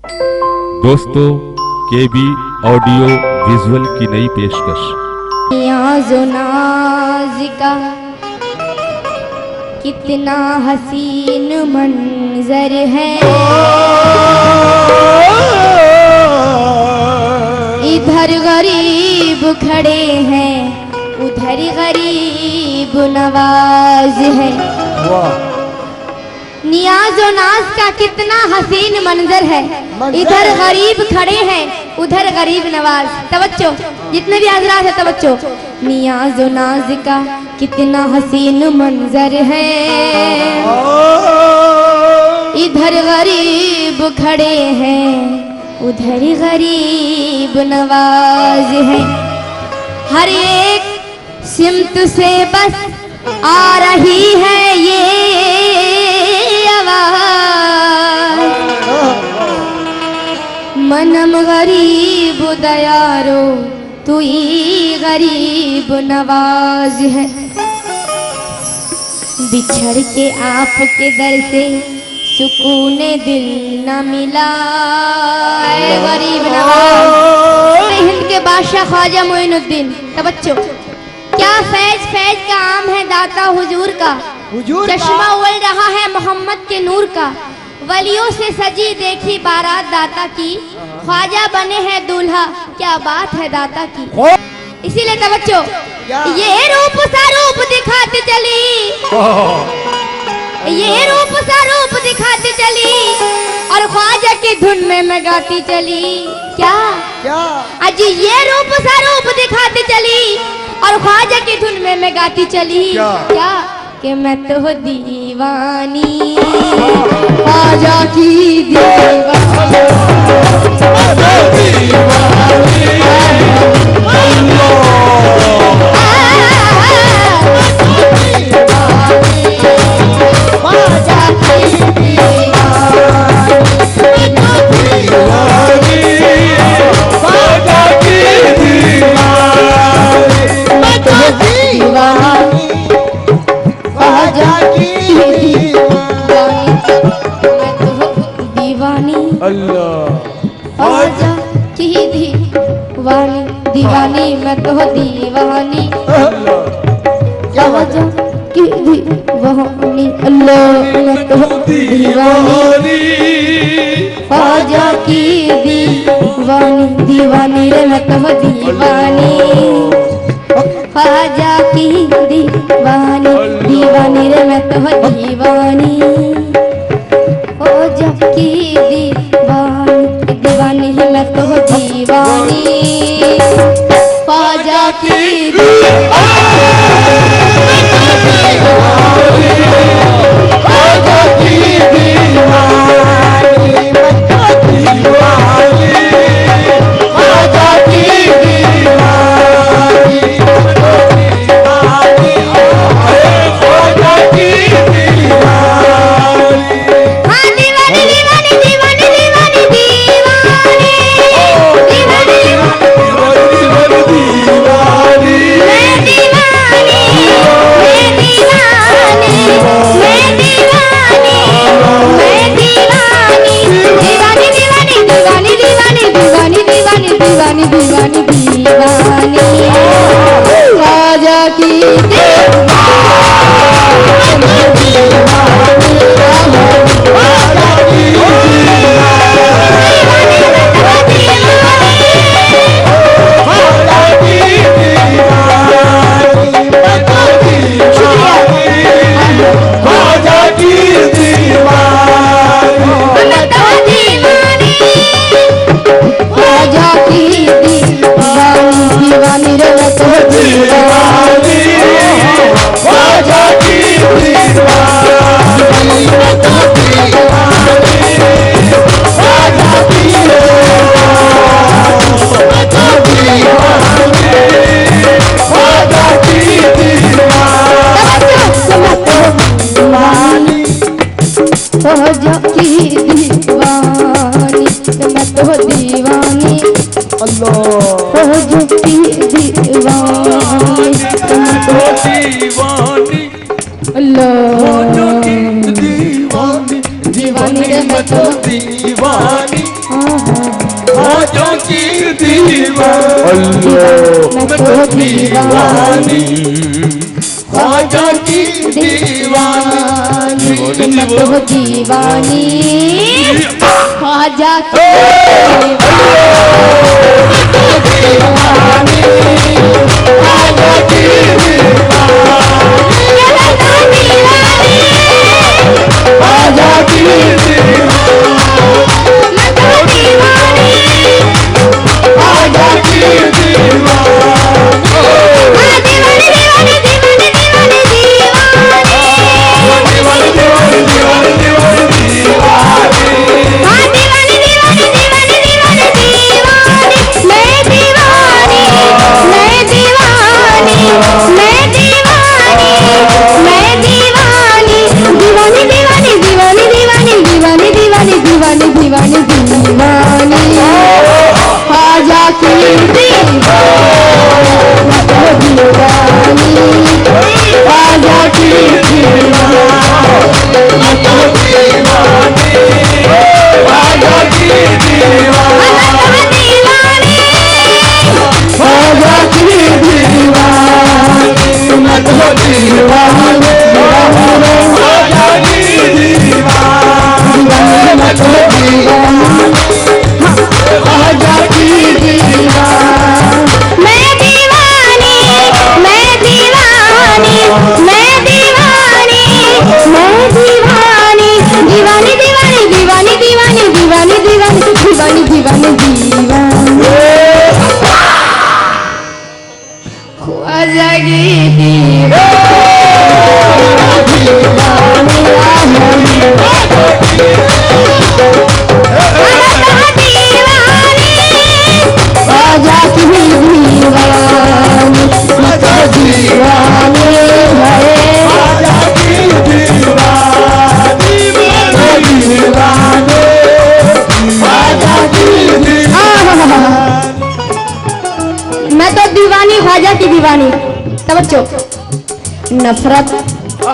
दोस्तों, केबी audio visual की नई पेशकश। नियाज़ो नाज़िका कितना हसीन मंजर है, इधर गरीब खड़े हैं उधर गरीब नवाज है। नियाज़ो नाज का कितना हसीन मंजर है, इधर गरीब खड़े हैं उधर गरीब नवाज। तवज्जो, जितने भी हजरात है तवज्जो। नियाज़ो नाज का कितना हसीन मंजर है, इधर गरीब खड़े हैं उधर गरीब नवाज है। हर एक सिमत से बस आ रही है ये आवाज, मनम गरीब दयारो तू ही गरीब नवाज है। बिछड़ के आपके दर से सुकून दिल न मिला, गरीब नवाज। हिंद के बादशाह ख्वाजा मोइनुद्दीन। तवज्जो, क्या फैज फैज का आम है दाता हुजूर का, चश्मा उगल रहा है मोहम्मद के नूर का। वलियों से सजी देखी बारात दाता की, ख्वाजा बने हैं दूल्हा क्या बात है दाता की। इसीलिए तवज्जो, ये रूप सा रूप दिखाती चली, ये रूप सा रूप दिखाती चली और ख्वाजा की धुन में मैं गाती चली। क्या क्या अजी, ये रूप सा रूप दिखाती चली और ख्वाजा की धुन में मैं गाती चली। क्या कि मैं तो दीवानी ख्वाजा की दीवानी। दीवानी मैं तो दीवानी ख्वाजा की दीवानी, अल्लाह मैं तो दीवानी ख्वाजा की दीवानी। दीवानी रे मैं तो दीवानी ख्वाजा की दीवानी। दीवानी रे मैं तो दीवानी ख्वाजा की दीवानी। दीवानी है मैं तो दीवानी ख्वाजा की दीवानी अल्लाह मैं तो दीवानी ख्वाजा की दीवानी मैं तो दीवानी ख्वाजा की दीवानी ख्वाजा की ख्वाजा की ख्वाजा की ख्वाजा की दीवानी। तवज्जो, नफरत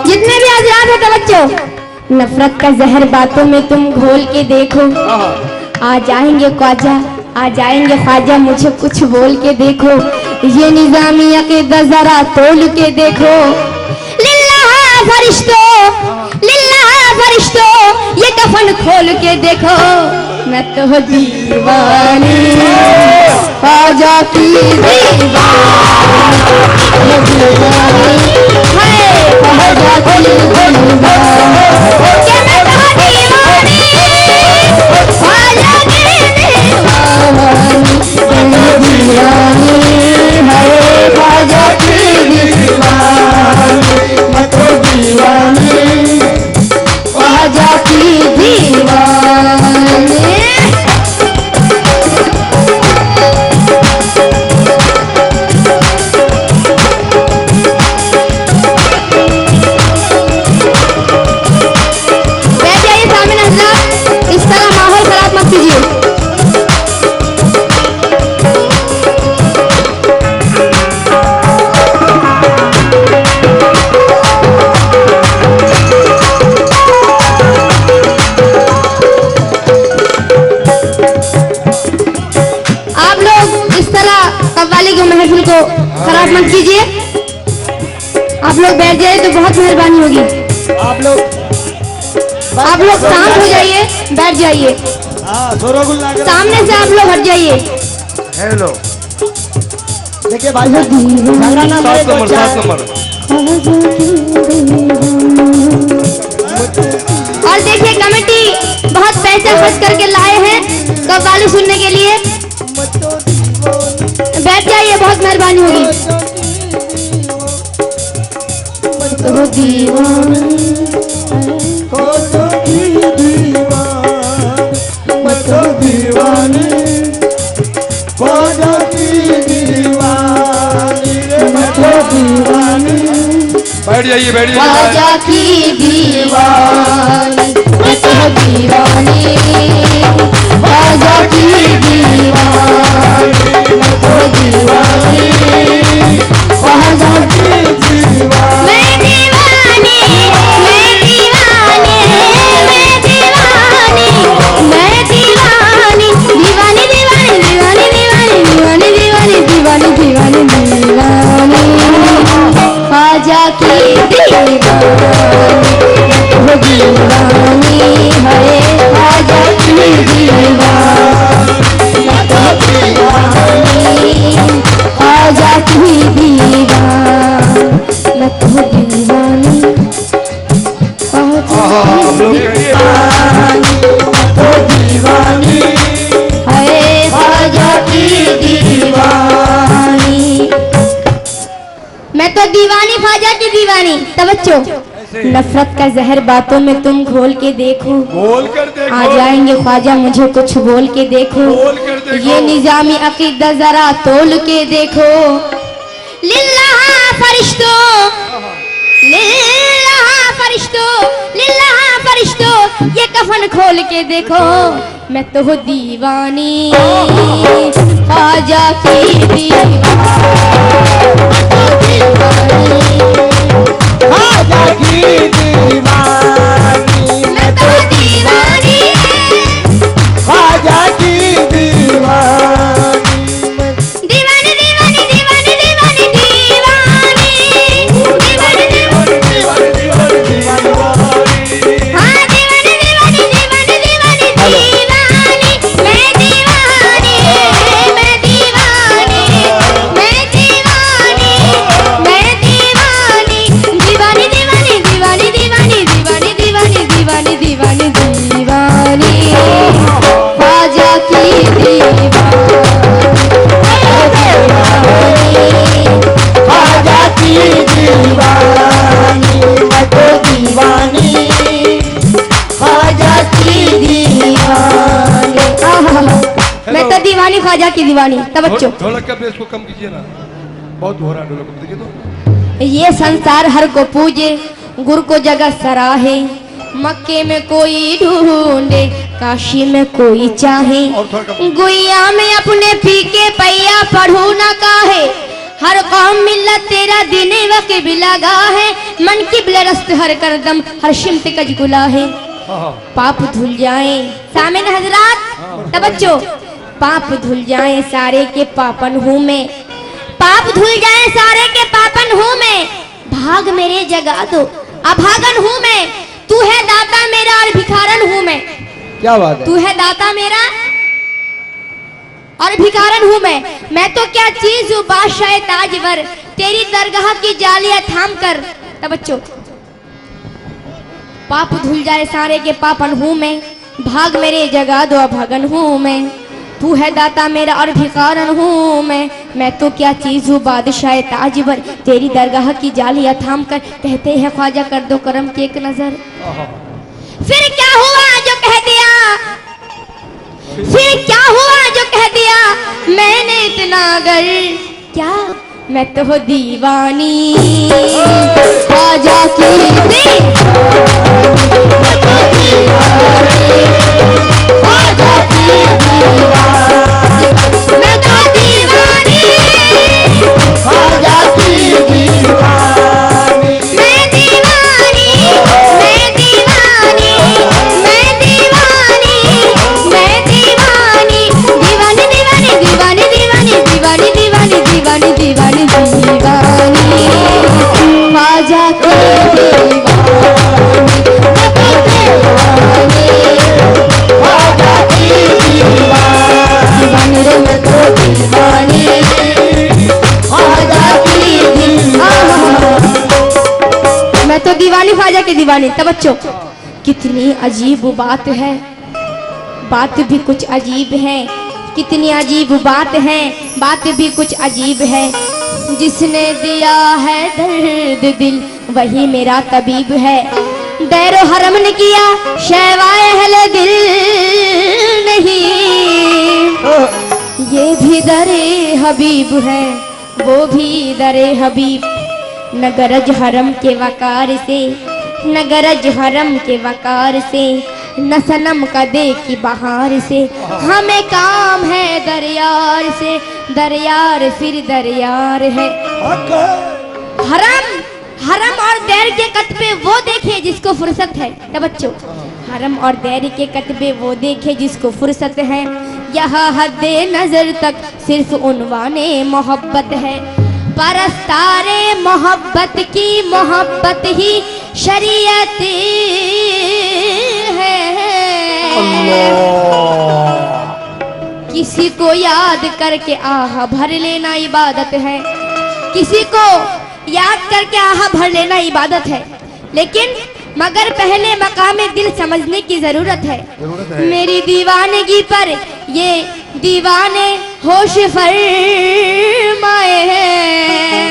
जितने भी हजरात है तवज्जो, नफरत का जहर बातों में तुम घोल के देखो। आ जाएंगे ख्वाजा, आ जाएंगे ख्वाजा, मुझे कुछ बोल के देखो। ये निजामिया के जरा तोल के देखो। लिल्लाह फरिश्तों ये कफन खोल के देखो। मैं तो दीवानी ख्वाजा की दीवानी है, ख्वाजा की दीवानी के मैं तो दीवानी ख्वाजा की दीवानी है, ख्वाजा की दीवानी मैं तो दीवानी ख्वाजा की दीवानी। महफिल को खराब मत कीजिए। आप लोग बैठ जाइए तो बहुत मेहरबानी होगी। आप लोग शांत हो जाइए, बैठ जाइए। सामने से आप लोग हट जाइए। हेलो देखिए भाई झगड़ा ना करे तो 7 नंबर। और देखिए कमेटी बहुत पैसा खर्च करके लाए हैं कव्वाली सुनने के लिए। बैठ जाइए, बहुत मेहरबानी होगी। तो दीवानी बैठ जाइए, बैठ जाइए। ख्वाजा की दीवानी मैं तो दीवानी ख्वाजा की दीवानी मैं तो दीवानी ख्वाजा की दीवानी। मैं दीवानी मैं दीवानी मैं दीवानी मैं दीवानी दीवानी दीवानी दीवानी दीवानी दीवानी दीवानी दीवानी तवज्जो। नफरत का जहर बातों में तुम घोल के देखो, बोल कर देखो, आ जाएंगे ख्वाजा मुझे कुछ बोल के देखो। बोल कर देखो। ये निजामी अकीदा जरा तोल के देखो। लिल्लाह फरिश्तों, लिल्लाह फरिश्तों, लिल्लाह फरिश्तों, ये कफन खोल के देखो। मैं तो हूँ दीवानी, ख्वाजा की दीवानी, ख्वाजा की दीवानी, मैं तो हूँ दीवानी, ख्वाजा की दीवानी, दीवानी दीवानी दीवानी दीवानी दीवानी, दीवानी दीवानी, दीवानी दीवानी दीवानी। हाँ दीवानी दीवानी दीवानी दीवानी दीवानी, मैं दीवानी, मैं दीवानी, मैं दीवानी, मैं दीवानी, दीवानी दीवानी दीवानी दीवानी दीवानी दीवानी दीवानी दीवानी, ख्वाजा की दीवानी, ख्वाजा की दीवानी, मैं तो दीवानी, ख्वाजा की दीवानी। मैं तो दीवानी ख्वाजा की दीवानी तवज्जो। ढोलक का बेस को कम कीजिए ना, बहुत हो रहा है ढोलक को, देखिए तो। ये संसार हर को पूजे, गुरु को जगत सराहे, मक्के में कोई ढूंढे, काशी में कोई चाहे, और थोड़ा कम। गुइया में अपने पी के पैया पढ़ू न काहे। हर कौम मिल्लत तेरा दीने वक़ भी लगा है, मन की बिलरस्त हर करदम हर शिमत कज गुला है। हाँ हाँ, पाप धुल जाए सामिन हजरात तवज्जो, पाप धुल जाए सारे के पापन हूँ मैं, पाप धुल जाए सारे के पापन हूँ मैं, भाग मेरे जगा दो अभागन हूँ मैं, तू है दाता मेरा और भिखारन हूँ मैं, क्या बात है? तू है दाता मेरा और भिखारन हूँ मैं तो क्या चीज हूँ बादशाह ताजवर, तेरी दरगाह की जालियां थाम कर तवज्जो। पाप धुल जाए सारे के पापन हूँ मैं, भाग मेरे जगा दो अभागन हूँ मैं, तू है दाता मेरा और भिखारन हूँ मैं तो क्या चीज हूँ बादशाह ताजवर, तेरी दरगाह की जालियां थाम कर, कहते हैं ख्वाजा कर दो करम की एक नजर। फिर क्या हुआ जो कह दिया, फिर क्या हुआ जो कह दिया मैंने इतना गर, क्या मैं तो हूँ दीवानी, ख्वाजा की ख्वाजा की मैं तो दीवानी, ख्वाजा की दीवानी, मैं दीवानी, मैं दीवानी, मैं दीवानी, मैं दीवानी, दीवानी दीवानी दीवानी दीवानी दीवानी दीवानी दीवानी दीवानी, ख्वाजा की दीवानी, ख्वाजा की दीवानी रे मैं तो दीवानी, ख्वाजा की मैं तो दीवानी ख्वाजा की दीवानी तवज्जो। कितनी अजीब बात है, बात भी कुछ अजीब है, कितनी अजीब बात है, बात भी कुछ अजीब है, जिसने दिया है दर्द दिल वही मेरा तबीब है, दैरो हरम ने किया शहवाए अहले दिल नहीं, ये भी दरे हबीब है वो भी दरे हबीब, न गरज हरम के वकार से, न गरज हरम के वकार से, न सनम का दे की बहार से, हमें काम है दरयार से, दरयार फिर दरयार है। हरम हरम और दैर के कतबे वो देखे जिसको फुर्सत है तवज्जो, हरम और दैर के कतबे वो देखे जिसको फुर्सत है, यहाँ हद्दे नजर तक सिर्फ उन्वाने मोहब्बत है, परस्तारे मोहब्बत की मोहब्बत ही शरीयत है, किसी को याद करके आह भर लेना इबादत है, किसी को याद करके आह भर लेना इबादत है, लेकिन मगर पहले मकामे दिल समझने की जरूरत है, मेरी दीवानगी पर ये दीवाने होश फरमाए हैं,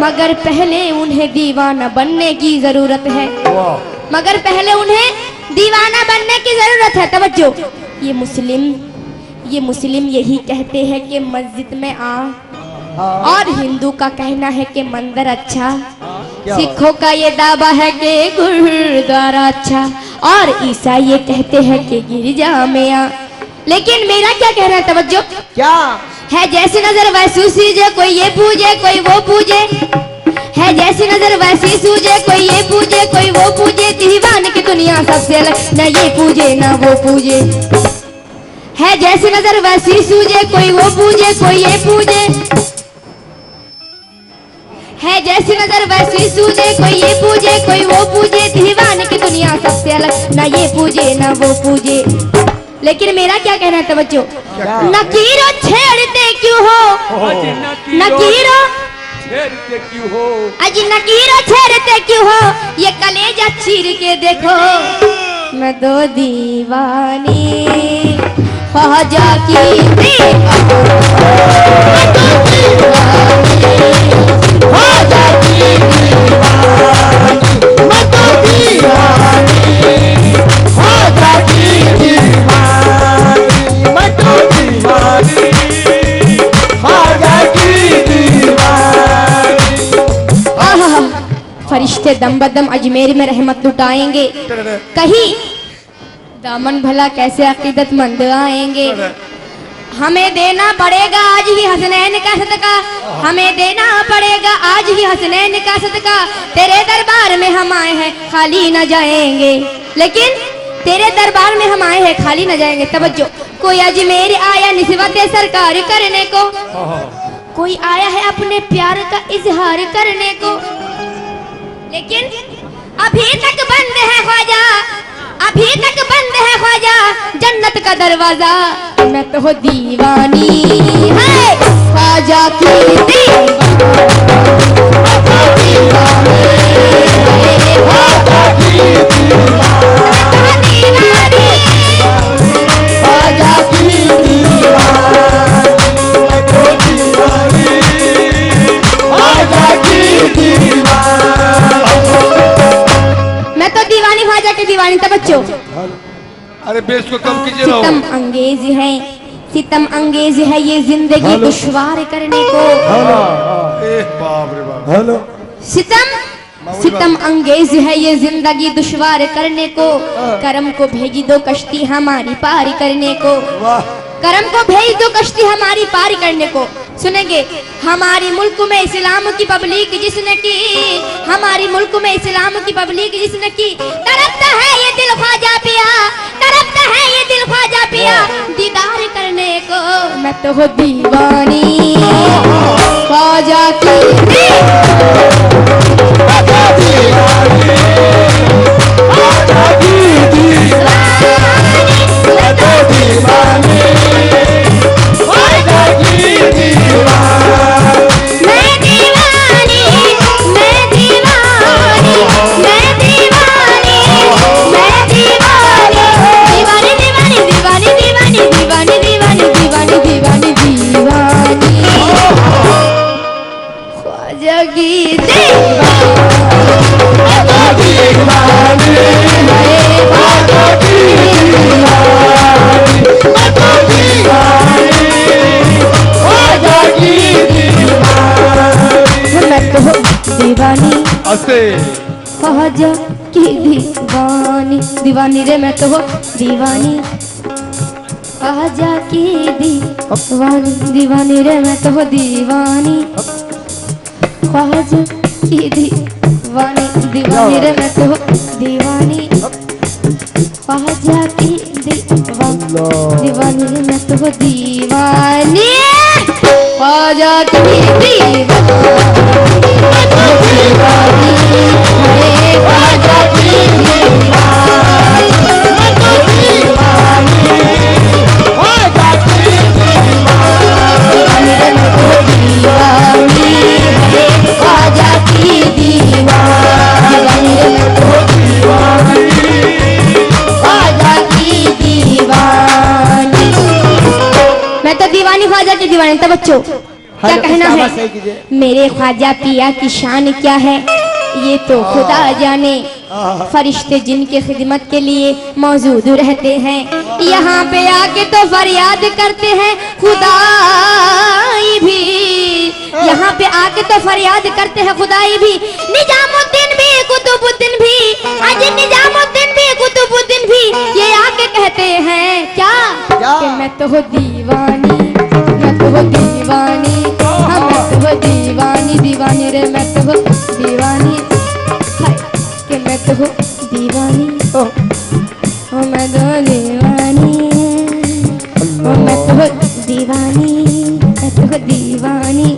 मगर पहले उन्हें दीवाना बनने की जरूरत है। वाह मगर पहले उन्हें दीवाना बनने की जरूरत है। तवज्जो, ये मुस्लिम यही कहते हैं कि मस्जिद में आ, और हिंदू का कहना है कि मंदिर अच्छा, सिखों का ये दावा है कि गुरुद्वारा अच्छा, और ईसाई ये कहते हैं कि गिरजा में आ। लेकिन मेरा क्या कहना है, तवज्जो, क्या है जैसी नजर वैसी सूझे, कोई ये पूजे कोई वो पूजे, है जैसी नजर वैसी सूझे, कोई ये पूजे कोई वो पूजे, दीवान की दुनिया सबसे अलग, न ये पूजे ना वो पूजे। है जैसी नजर वैसी सूझे, कोई वो पूजे कोई ये पूजे, है जैसी नजर वैसी सूझे, कोई ये पूजे कोई वो पूजे, दीवान की दुनिया सबसे अलग, न ये पूजे ना वो पूजे। लेकिन मेरा क्या कहना है, तवज्जो, नकीरो छेड़ते क्यों हो, नकीरो छेड़ते क्यों हो, अजी नकीरो छेड़ते क्यों हो, ये कलेजा चीर के देखो, मैं दो दीवानी ख्वाजा की ख्वाजा की मैं तो दीवानी ख्वाजा की दीवानी, मैं तो दीवानी ख्वाजा की दीवानी। फरिश्ते दम बदम अजमेर में रहमत लुटाएंगे, कहीं दामन भला कैसे अकीदतमंद आएंगे। हमें देना पड़ेगा आज ही हसनैन का सदका, हमें देना पड़ेगा आज ही हसनैन का सदका, तेरे दरबार में हम आए हैं खाली न जाएंगे, लेकिन तेरे दरबार में हम आए हैं खाली न जाएंगे। तवज्जो, कोई अजमेर आया निस्बत सरकार करने को, कोई आया है अपने प्यार का इजहार करने को, लेकिन अभी तक बंद है ख्वाजा, अभी तक बंद है ख्वाजा जन्नत का दरवाजा, मैं तो दीवानी है ख्वाजा की दीवानी। तवज्जो, अरे बेस को कम कीजिए ना। सितम अंगेज है, सितम अंगेज है ये जिंदगी दुश्वार करने को, बाप रे बाप, हेलो सितम अंगेज है ये जिंदगी दुश्वार करने को, करम को भेजी दो कश्ती हमारी पार करने को, करम को भेज दो कश्ती हमारी पार करने को। सुनेंगे, हमारी मुल्क में इस्लाम की पब्लिक जिसने की, हमारी मुल्क में इस्लाम की पब्लिक जिसने की, तड़पता है ये दिल ख्वाजा पिया, तड़पता है ये दिल ख्वाजा पिया, दीदार करने को मैं तो हो दीवानी ख्वाजा की ख्वाजा की दीवानी, दीवानी रे मैं तो हो दीवानी ख्वाजा की दीवानी, दीवानी रे मैं तो हो दीवानी ख्वाजा की दीवानी, दीवानी रे मैं तो हो दीवानी ख्वाजा की दीवानी, दीवानी रे मैं तो हो दीवानी ख्वाजा की दीवानी, मैं तो दीवानी ख्वाजा की दीवानी। तब बच्चों क्या कहना इसका है? आवाज सही कीजिए। मेरे ख्वाजा पिया की शान क्या है ये तो खुदा जाने, फरिश्ते जिनके खिदमत के लिए मौजूद रहते हैं, यहाँ पे आके तो फरियाद करते हैं खुदाई भी, यहाँ पे आके तो फरियाद करते हैं खुदाई भी। निजामुद्दीन भी कुतुबुद्दीन भी, आज निजामुद्दीन भी कुतुबुद्दीन भी ये आके कहते हैं क्या कि मैं तो हो दीवानी, मैं तो हो दीवानी, हाँ मैं तो हो दीवानी, दीवानी रे मैं तो हो दीवानी, हाय कि मैं तो हो दीवानी, ओ मैं तो दीवानी, ओ मैं तो हो दीवानी, मैं तो हो दीवानी,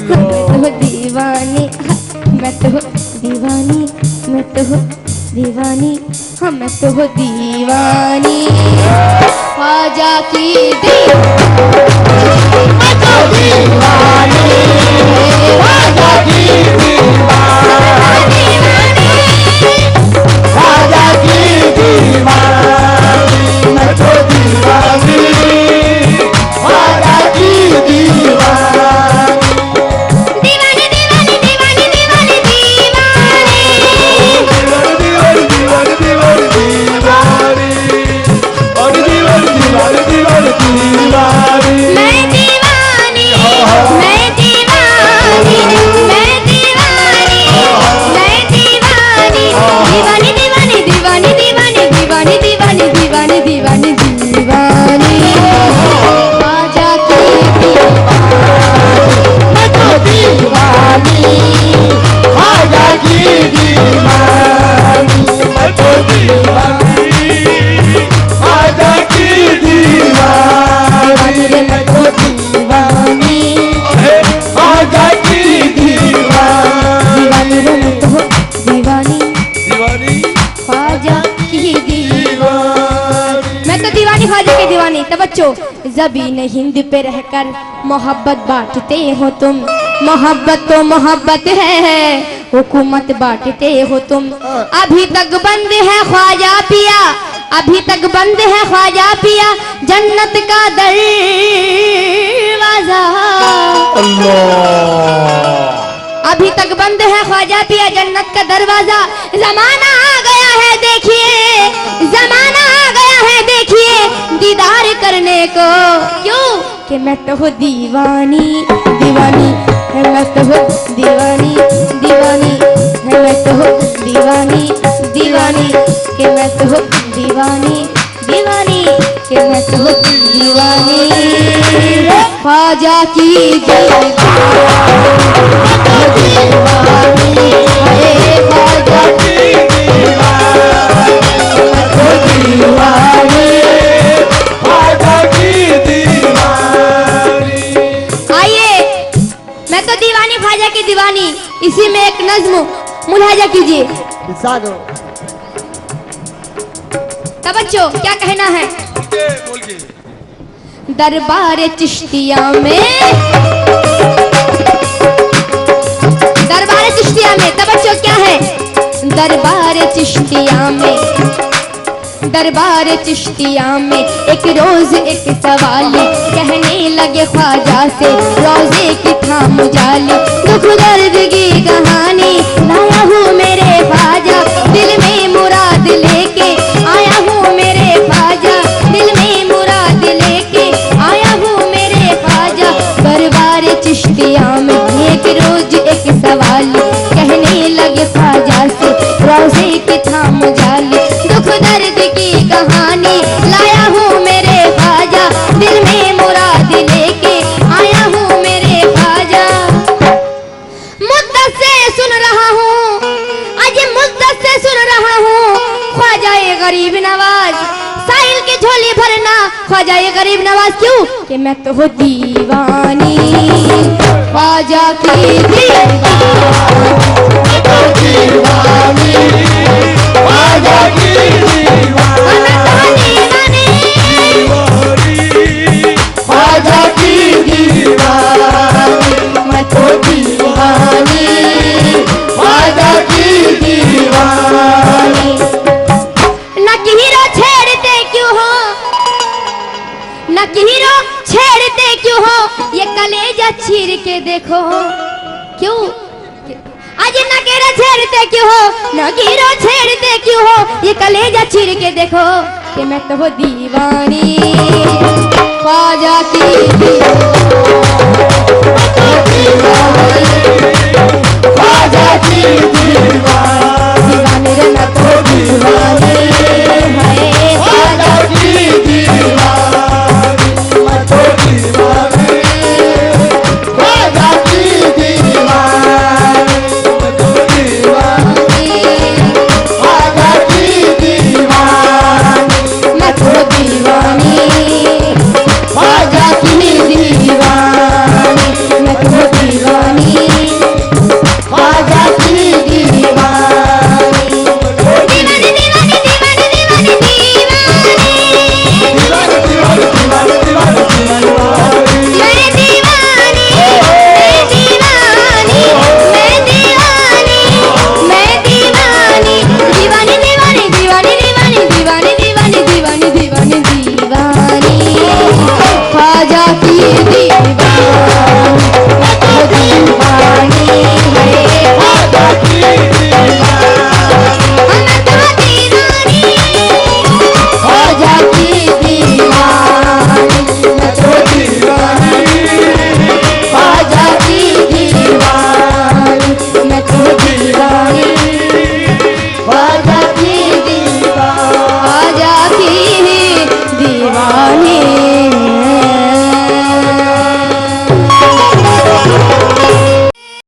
मैं तो हो दीवानी, मैं तो हो दीवानी, मैं तो हो दीवानी, हाँ मैं तो हो दीवानी। ख्वाजा की मैं तो दीवानी, ख्वाजा की दीवानी, ख्वाजा की दीवानी, मैं तो दीवानी, ख्वाजा की दीवानी, दीवानी दीवानी दीवानी दीवानी दीवानी, मैं दीवानी, मैं दीवानी, मैं दीवानी, मैं दीवानी, दीवानी दीवानी दीवानी दीवानी दीवानी दीवानी दीवानी दीवानी, ख्वाजा की मैं तो दीवानी, ख्वाजा की दीवानी, मैं तो दीवानी, ख्वाजा की दीवानी, मैं तो दीवानी, ख्वाजा की दीवानी, दीवानी रे मैं तो दीवानी, दीवानी ख्वाजा की दीवानी, मैं तो दीवानी ख्वाजा की दीवानी। तो बच्चों ज़बीन हिंद पे रहकर मोहब्बत बांटते हो तुम, मोहब्बत तो मोहब्बत है, हुकूमत बांटते हो तुम, अभी तक बंद है ख्वाजा पिया, अभी तक बंद है ख्वाजा पिया जन्नत का दरवाजा, अभी तक बंद है ख्वाजा पिया जन्नत का दरवाजा। जमाना आ गया है देखिए, जमाना आ गया है देखिए दीदार करने को, क्यों कि मैं तो हूँ दीवानी, दीवानी है मैं तो हूँ दीवानी, दीवानी है मैं तो हूँ दीवानी, दीवानी कि मैं तो हूँ दीवानी, दीवानी कि मैं तो हूँ दीवानी, ख्वाजा की दीवानी, अरे ख्वाजा की दीवानी, ख्वाजा की दीवानी। आइए मैं तो दीवानी ख्वाजा की दीवानी, इसी में एक नज्म मुलाजा कीजिए। तब बच्चों क्या कहना है? बोल के दरबार चिश्तिया में, दरबार चिश्तिया में, तब बच्चों क्या है? दरबार चिश्तिया में, दरबार चिश्तिया में एक रोज एक सवाली कहने लगे ख्वाजा से, रोजे की थाम जाली, दुख दर्द की कहानी लाया हूँ मेरे ख्वाजा, दिल में मुराद लेके आया हूँ मेरे ख्वाजा, दिल में मुराद लेके आया हूँ मेरे ख्वाजा। दरबार चिश्तिया में एक रोज एक सवाली कहने लगे ख्वाजा से, रोजे की थाम जाली, दुख दर्द की कहानी लाया हूँ मेरे ख्वाजा, दिल में मुराद लेके आया हूँ मेरे ख्वाजा। मुद्दत से सुन रहा हूँ, आज मुद्दत से सुन रहा हूँ, ख्वाजा ये गरीब नवाज, साहिल की झोली भरना ख्वाजा ये गरीब नवाज, क्यों कि मैं तो हूँ दीवानी, ख्वाजा की दीवानी, ख्वाजा की दीवानी, ख्वाजा की दीवानी, मैं तो दीवानी, ख्वाजा की दीवानी। न हीरो छेड़ते क्यों हो, ना कि हीरो छेड़ते क्यों हो ये कलेजा चीर के देखो क्यों आज नकेरा छेड़ते क्यों हो नगीरो छेड़ते क्यों हो ये कलेजा चीर के देखो कि मैं तो दीवानी